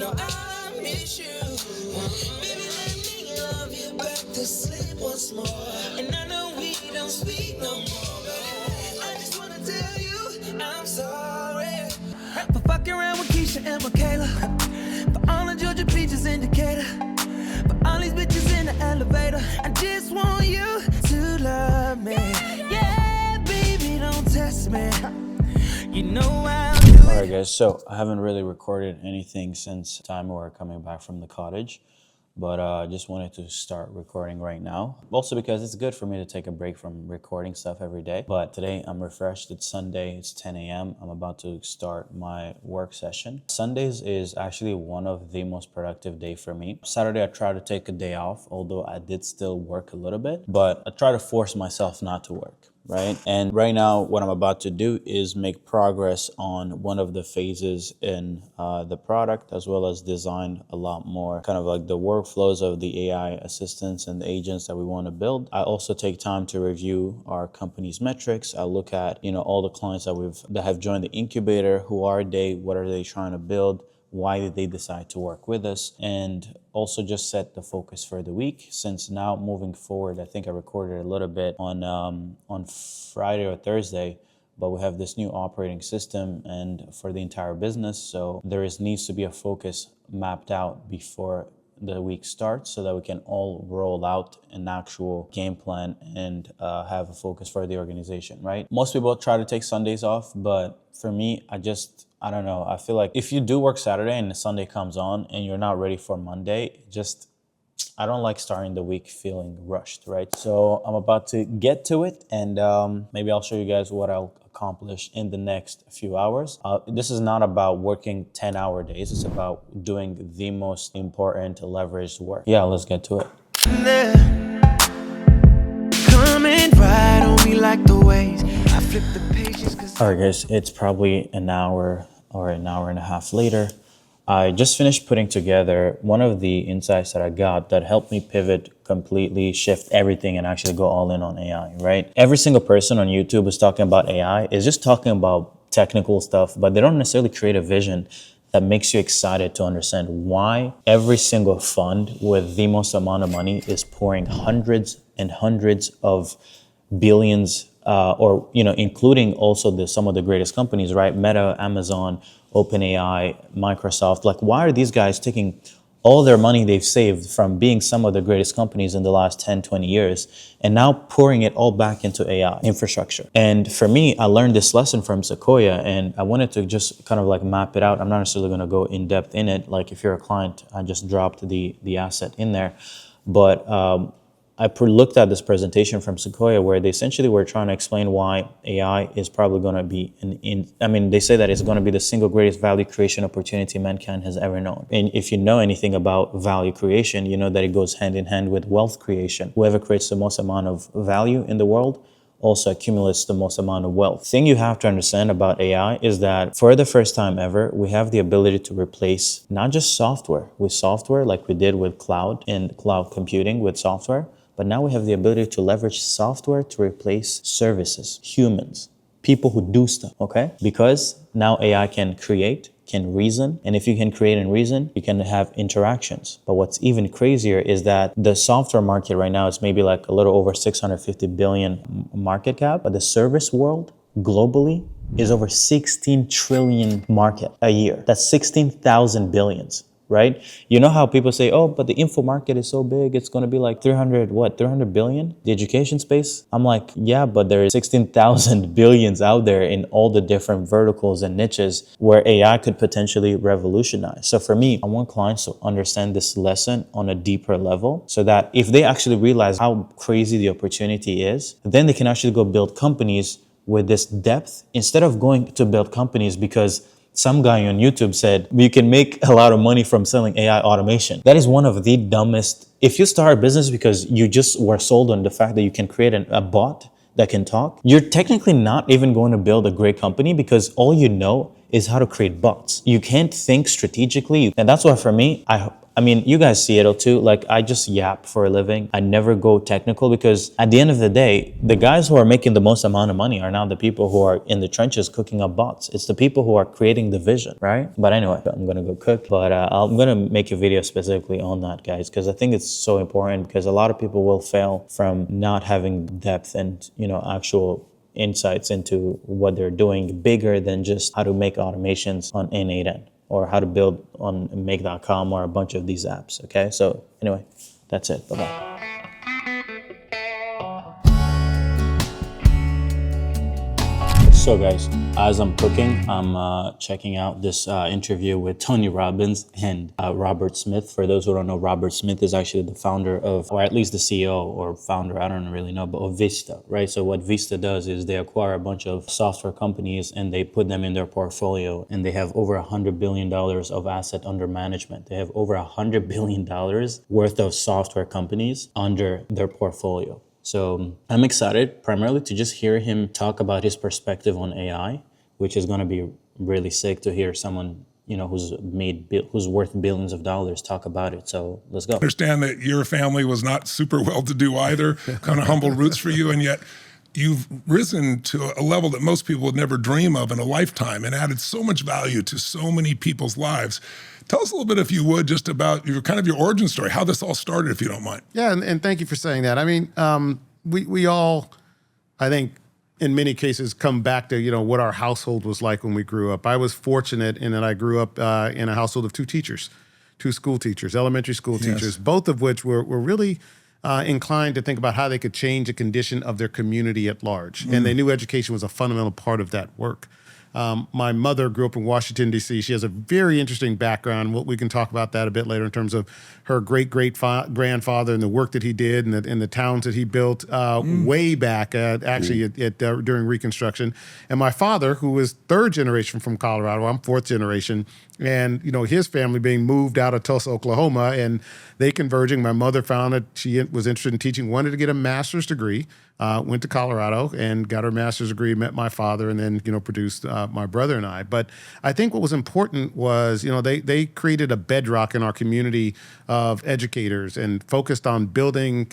know I miss you. Baby, let me love you back to sleep once more. And I know we don't speak no more, but I just wanna tell you I'm sorry for fucking around with Keisha and Michaela, for all the Georgia peaches in Decatur, for all these bitches in the elevator. I just want you to love me. Yeah, baby, don't test me. You know I'll do it. Alright guys, so I haven't really recorded anything since the time we were coming back from the cottage, but I just wanted to start recording right now. Also because it's good for me to take a break from recording stuff every day. But today I'm refreshed. It's Sunday, it's 10 a.m. I'm about to start my work session. Sundays is actually one of the most productive day for me. Saturday I try to take a day off, although I did still work a little bit, but I try to force myself not to work. Right? And right now, what I'm about to do is make progress on one of the phases in the product, as well as design a lot more kind of like the workflows of the AI assistants and the agents that we want to build. I also take time to review our company's metrics. I look at, all the clients that have joined the incubator. Who are they? What are they trying to build? Why did they decide to work with us? And also just set the focus for the week. Since now moving forward, I think I recorded a little bit on Friday or Thursday, but we have this new operating system and for the entire business. So needs to be a focus mapped out before the week starts so that we can all roll out an actual game plan and have a focus for the organization, right? Most people try to take Sundays off, but for me, I don't know. I feel like if you do work Saturday and the Sunday comes on and you're not ready for Monday, I don't like starting the week feeling rushed, right? So I'm about to get to it, and maybe I'll show you guys what I'll accomplish in the next few hours. This is not about working 10-hour days. It's about doing the most important leveraged work. Yeah, let's get to it. Coming right on me like the waves. I flip the pages. All right, guys, it's probably an hour or an hour and a half later. I just finished putting together one of the insights that I got that helped me pivot completely, shift everything, and actually go all in on AI, right? Every single person on YouTube is talking about AI, is just talking about technical stuff, but they don't necessarily create a vision that makes you excited to understand why every single fund with the most amount of money is pouring hundreds and hundreds of billions, including also some of the greatest companies, right? Meta, Amazon, OpenAI, Microsoft. Like, why are these guys taking all their money they've saved from being some of the greatest companies in the last 10, 20 years and now pouring it all back into AI infrastructure? And for me, I learned this lesson from Sequoia, and I wanted to just kind of like map it out. I'm not necessarily going to go in depth in it. Like if you're a client, I just dropped the asset in there. But I looked at this presentation from Sequoia where they essentially were trying to explain why AI is probably going to be they say that it's going to be the single greatest value creation opportunity mankind has ever known. And if you know anything about value creation, you know that it goes hand in hand with wealth creation. Whoever creates the most amount of value in the world also accumulates the most amount of wealth. The thing you have to understand about AI is that for the first time ever, we have the ability to replace not just software with software like we did with cloud and cloud computing with software, but now we have the ability to leverage software to replace services, humans, people who do stuff, okay? Because now AI can create, can reason, and if you can create and reason, you can have interactions. But what's even crazier is that the software market right now is maybe like a little over 650 billion market cap, but the service world globally is over 16 trillion market a year. That's 16,000 billions. Right? You know how people say, oh, but the info market is so big, it's going to be like 300 billion? The education space? I'm like, yeah, but there is 16,000 billions out there in all the different verticals and niches where AI could potentially revolutionize. So for me, I want clients to understand this lesson on a deeper level so that if they actually realize how crazy the opportunity is, then they can actually go build companies with this depth instead of going to build companies because some guy on YouTube said, you can make a lot of money from selling AI automation. That is one of the dumbest. If you start a business because you just were sold on the fact that you can create a bot that can talk, you're technically not even going to build a great company because all you know is how to create bots. You can't think strategically. And that's why for me, I mean, you guys see it too. Like, I just yap for a living. I never go technical because at the end of the day, the guys who are making the most amount of money are not the people who are in the trenches cooking up bots. It's the people who are creating the vision, right? But anyway, I'm gonna go cook. But I'm gonna make a video specifically on that, guys, because I think it's so important, because a lot of people will fail from not having depth and, you know, actual insights into what they're doing bigger than just how to make automations on N8N or how to build on make.com or a bunch of these apps. Okay, so anyway, that's it. Bye-bye. So guys, as I'm cooking, I'm checking out this interview with Tony Robbins and Robert Smith. For those who don't know, Robert Smith is actually the founder of, or at least the CEO or founder, I don't really know, but of Vista, right? So what Vista does is they acquire a bunch of software companies and they put them in their portfolio, and they have over $100 billion of asset under management. They have over $100 billion worth of software companies under their portfolio. So I'm excited primarily to just hear him talk about his perspective on AI, which is going to be really sick to hear someone, you know, who's worth billions of dollars talk about it. So let's go. I understand that your family was not super well-to-do either, kind of humble roots for you, and yet you've risen to a level that most people would never dream of in a lifetime and added so much value to so many people's lives. Tell us a little bit, if you would, just about your origin story, how this all started, if you don't mind. Yeah, and thank you for saying that. I mean, we all, I think, in many cases, come back to, you know, what our household was like when we grew up. I was fortunate in that I grew up in a household of two school teachers, elementary school teachers, both of which were really inclined to think about how they could change the condition of their community at large. And they knew education was a fundamental part of that work. My mother grew up in Washington, D.C. She has a very interesting background. We can talk about that a bit later in terms of her great-great-grandfather and the work that he did and the towns that he built way back, during Reconstruction. And my father, who was third generation from Colorado, I'm fourth generation, and, you know, his family being moved out of Tulsa, Oklahoma, and they converging. My mother found that she was interested in teaching, wanted to get a master's degree, went to Colorado and got her master's degree, met my father, and then, you know, produced my brother and I. But I think what was important was, you know, they created a bedrock in our community of educators and focused on building,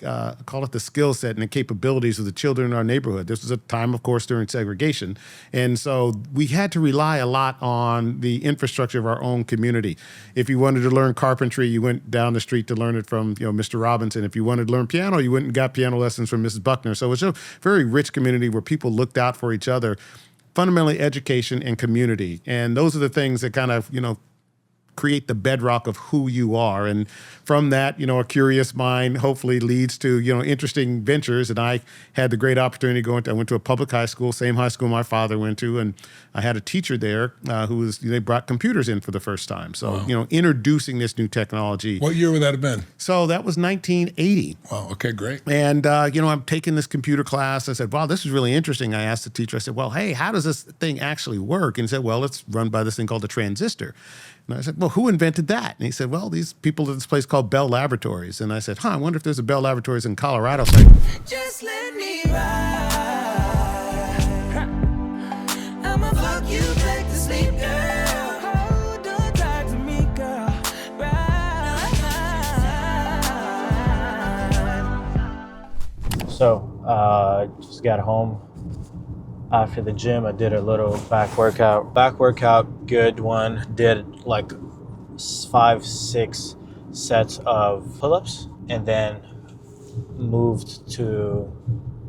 call it the skill set and the capabilities of the children in our neighborhood. This was a time, of course, during segregation. And so we had to rely a lot on the infrastructure of our own community. If you wanted to learn carpentry, you went down the street to learn it from, you know, Mr. Robinson. If you wanted to learn piano, you went and got piano lessons from Mrs. Buckner. So it's a very rich community where people looked out for each other, fundamentally education and community. And those are the things that kind of, you know, create the bedrock of who you are. And from that, you know, a curious mind hopefully leads to, you know, interesting ventures. And I had the great opportunity I went to a public high school, same high school my father went to. And I had a teacher there they brought computers in for the first time. So, you know, introducing this new technology. What year would that have been? So that was 1980. Wow, okay, great. And, you know, I'm taking this computer class. I said, wow, this is really interesting. I asked the teacher, I said, well, hey, how does this thing actually work? And he said, well, it's run by this thing called a transistor. And I said, well, who invented that? And he said, well, these people at this place called Bell Laboratories. And I said, I wonder if there's a Bell Laboratories in Colorado. So Just let me ride. I'ma fuck you back to sleep, girl. Hold on tight to me, girl. Ride. So just got home after the gym. I did a little back workout, good one. Did like 5-6 sets of pull-ups, and then moved to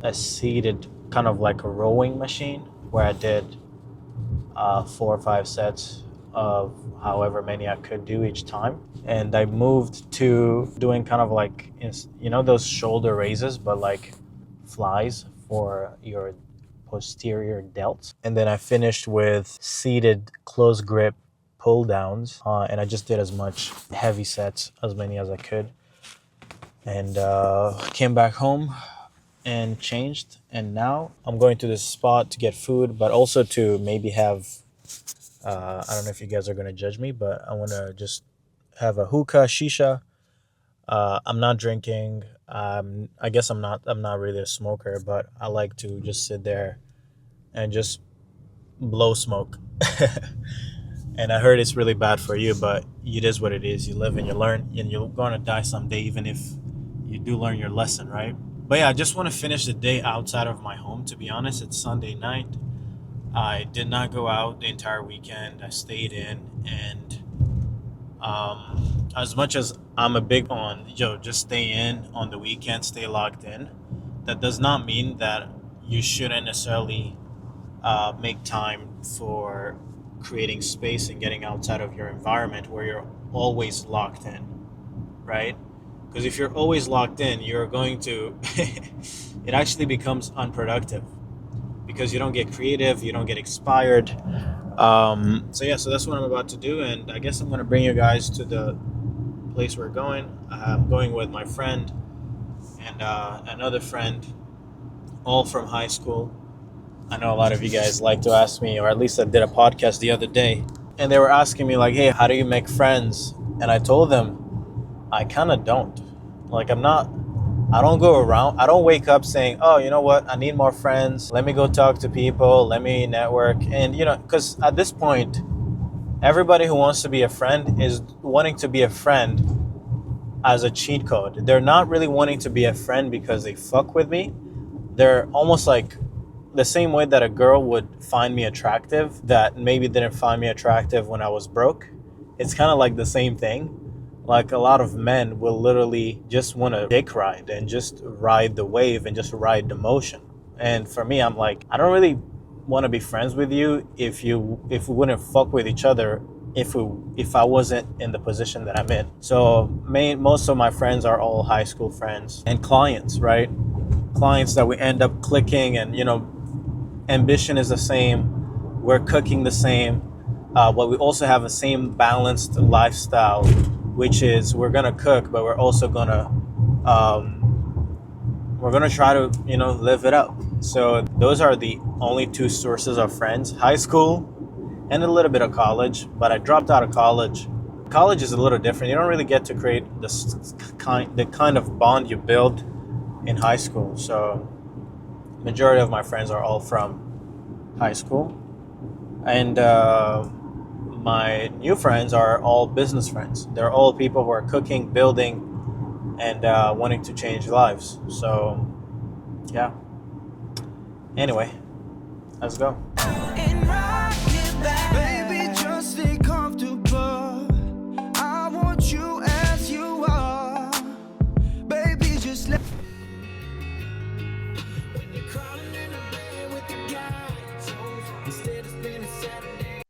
a seated kind of like a rowing machine where I did 4 or 5 sets of however many I could do each time. And I moved to doing kind of like, you know, those shoulder raises, but like flies for your posterior delts. And then I finished with seated close grip pull downs, and I just did as much heavy sets, as many as I could, and came back home and changed. And now I'm going to this spot to get food, but also to maybe have I don't know if you guys are going to judge me, but I want to just have a hookah, shisha. I'm not drinking. I guess I'm not really a smoker, but I like to just sit there and just blow smoke. And I heard it's really bad for you, but it is what it is. You live and you learn, and you're going to die someday, even if you do learn your lesson, right? But yeah, I just want to finish the day outside of my home. To be honest, it's Sunday night. I did not go out the entire weekend. I stayed in, and as much as I'm a big on, just stay in on the weekend, stay logged in, that does not mean that you shouldn't necessarily make time for creating space and getting outside of your environment where you're always locked in, right? Because if you're always locked in, you're going to, it actually becomes unproductive because you don't get creative, you don't get inspired. So that's what I'm about to do, and I guess I'm going to bring you guys to the place we're going. I'm going with my friend and another friend, all from high school. I know a lot of you guys like to ask me, or at least I did a podcast the other day, and they were asking me like, hey, how do you make friends? And I told them, I kind of don't. Like, I don't go around, I don't wake up saying, oh, you know what, I need more friends. Let me go talk to people, let me network. And, because at this point, everybody who wants to be a friend is wanting to be a friend as a cheat code. They're not really wanting to be a friend because they fuck with me. They're almost like the same way that a girl would find me attractive that maybe didn't find me attractive when I was broke. It's kind of like the same thing. Like, a lot of men will literally just want to dick ride and just ride the wave and just ride the motion. And for me, I'm like, I don't really want to be friends with you if we wouldn't fuck with each other if I wasn't in the position that I'm in. So most of my friends are all high school friends and clients, right? Clients that we end up clicking, and ambition is the same, we're cooking the same, but we also have the same balanced lifestyle, which is we're gonna cook, but we're also gonna try to live it up. So those are the only two sources of friends: high school and a little bit of college. But I dropped out of college. College is a little different. You don't really get to create the kind of bond you build in high school. So majority of my friends are all from high school, and my new friends are all business friends. They're all people who are cooking, building, and wanting to change lives. So yeah, anyway, let's go. And rock it back. Baby, just stay comfortable. I want you as you are. Baby, just let. When you're crawling in the bed with the guys over, instead of spending Saturday.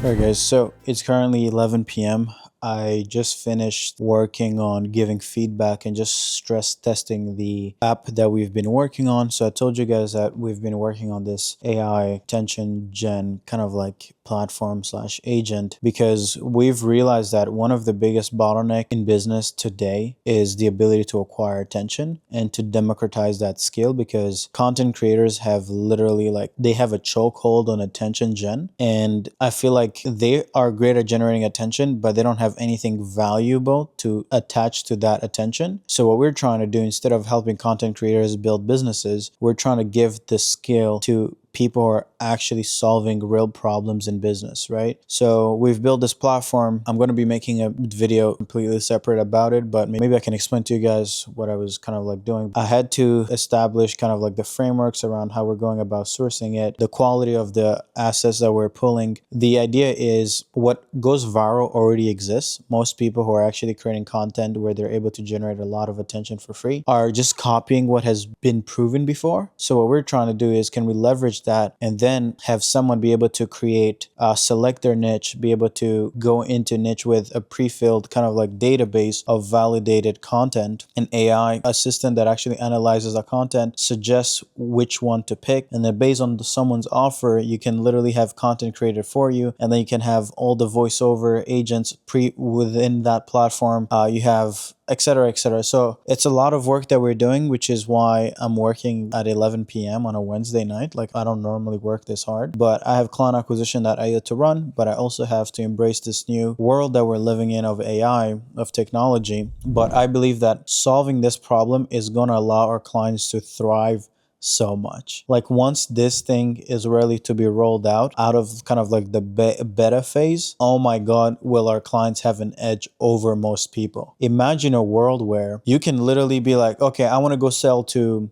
Alright guys, so it's currently 11 p.m. I just finished working on giving feedback and just stress testing the app that we've been working on. So I told you guys that we've been working on this AI attention gen kind of like platform / agent, because we've realized that one of the biggest bottleneck in business today is the ability to acquire attention and to democratize that skill, because content creators have literally they have a chokehold on attention gen, and I feel like they are great at generating attention, but they don't have anything valuable to attach to that attention. So what we're trying to do, instead of helping content creators build businesses, we're trying to give the skill to people who are actually solving real problems in business, right? So we've built this platform. I'm going to be making a video completely separate about it, but maybe I can explain to you guys what I was kind of like doing. I had to establish kind of like the frameworks around how we're going about sourcing it, the quality of the assets that we're pulling. The idea is what goes viral already exists. Most people who are actually creating content where they're able to generate a lot of attention for free are just copying what has been proven before. So what we're trying to do is, can we leverage that and then have someone be able to create, select their niche, be able to go into niche with a pre-filled kind of like database of validated content, an AI assistant that actually analyzes the content, suggests which one to pick, and then based on someone's offer, you can literally have content created for you, and then you can have all the voiceover agents within that platform. You have etc., etc. So it's a lot of work that we're doing, which is why I'm working at 11 p.m. on a Wednesday night. Like, I don't normally work this hard, but I have client acquisition that I get to run, but I also have to embrace this new world that we're living in of AI, of technology. But I believe that solving this problem is going to allow our clients to thrive so much. Like, once this thing is ready to be rolled out of kind of like the beta phase, oh my God, will our clients have an edge over most people. Imagine a world where you can literally be like, okay, I want to go sell to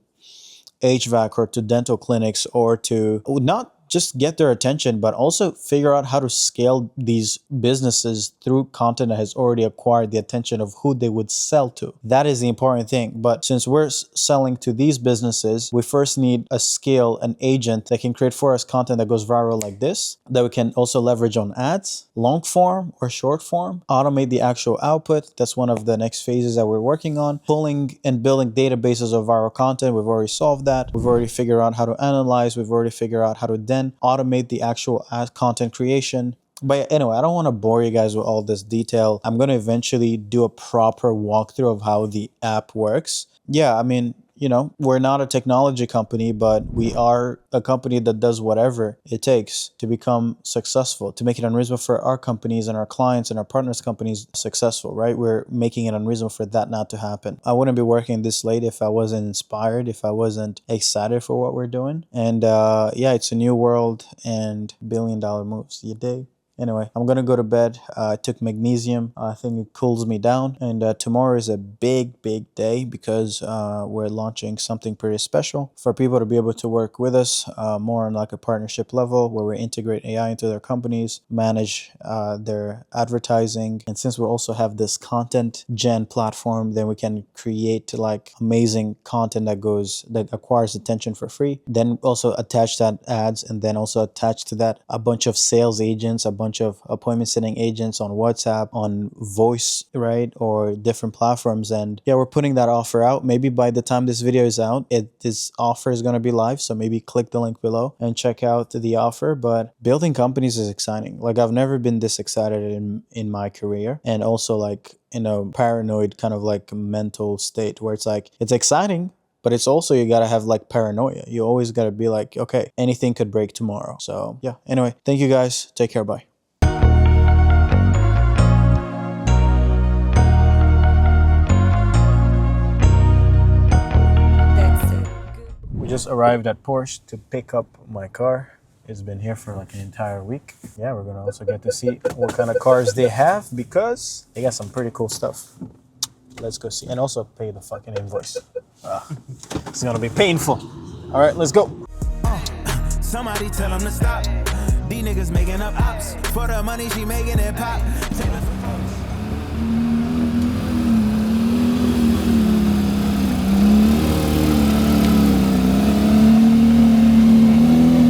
HVAC or to dental clinics, or to not just get their attention, but also figure out how to scale these businesses through content that has already acquired the attention of who they would sell to. That is the important thing. But since we're selling to these businesses, we first need a scale, an agent that can create for us content that goes viral like this, that we can also leverage on ads, long form or short form, automate the actual output. That's one of the next phases that we're working on. Pulling and building databases of viral content, we've already solved that. We've already figured out how to analyze. We've already figured out how to then automate the actual ad content creation. But anyway, I don't want to bore you guys with all this detail. I'm going to eventually do a proper walkthrough of how the app works. Yeah, I mean, you know, we're not a technology company, but we are a company that does whatever it takes to become successful, to make it unreasonable for our companies and our clients and our partners' companies successful, right? We're making it unreasonable for that not to happen. I wouldn't be working this late if I wasn't inspired, if I wasn't excited for what we're doing. And yeah, it's a new world and billion-dollar moves. You dig? Anyway, I'm going to go to bed. I took magnesium. I think it cools me down. And tomorrow is a big, big day because we're launching something pretty special for people to be able to work with us more on like a partnership level, where we integrate AI into their companies, manage their advertising. And since we also have this content gen platform, then we can create like amazing content that acquires attention for free. Then also attach that ads, and then also attach to that a bunch of sales agents, a bunch of appointment setting agents on WhatsApp, on voice, right? Or different platforms. And yeah, we're putting that offer out. Maybe by the time this video is out, this offer is going to be live. So maybe click the link below and check out the offer. But building companies is exciting. Like, I've never been this excited in my career. And also like in a paranoid kind of like mental state where it's like, it's exciting, but it's also, you got to have like paranoia. You always got to be like, okay, anything could break tomorrow. So yeah, anyway, thank you guys. Take care. Bye. We just arrived at Porsche to pick up my car. It's been here for like an entire week. Yeah, we're gonna also get to see what kind of cars they have, because they got some pretty cool stuff. Let's go see, and also pay the fucking invoice. It's gonna be painful. All right, let's go. Somebody tell them to stop. These niggas making up ops. For the money, she making it pop.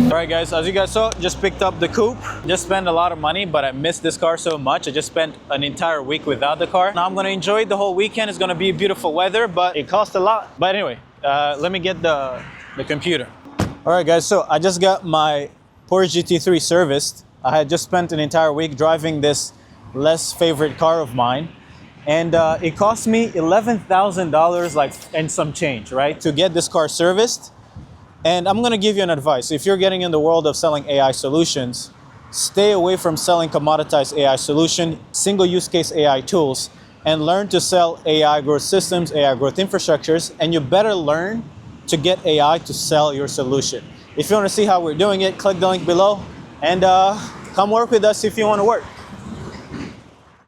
Alright guys, as you guys saw, just picked up the coupe. Just spent a lot of money, but I missed this car so much. I just spent an entire week without the car. Now I'm gonna enjoy the whole weekend. It's gonna be beautiful weather, but it cost a lot. But anyway, let me get the computer. Alright guys, so I just got my Porsche GT3 serviced. I had just spent an entire week driving this less favorite car of mine. And it cost me $11,000 like and some change, right? To get this car serviced. And I'm gonna give you an advice. If you're getting in the world of selling AI solutions, stay away from selling commoditized AI solution, single use case AI tools, and learn to sell AI growth systems, AI growth infrastructures, and you better learn to get AI to sell your solution. If you wanna see how we're doing it, click the link below and come work with us if you wanna work.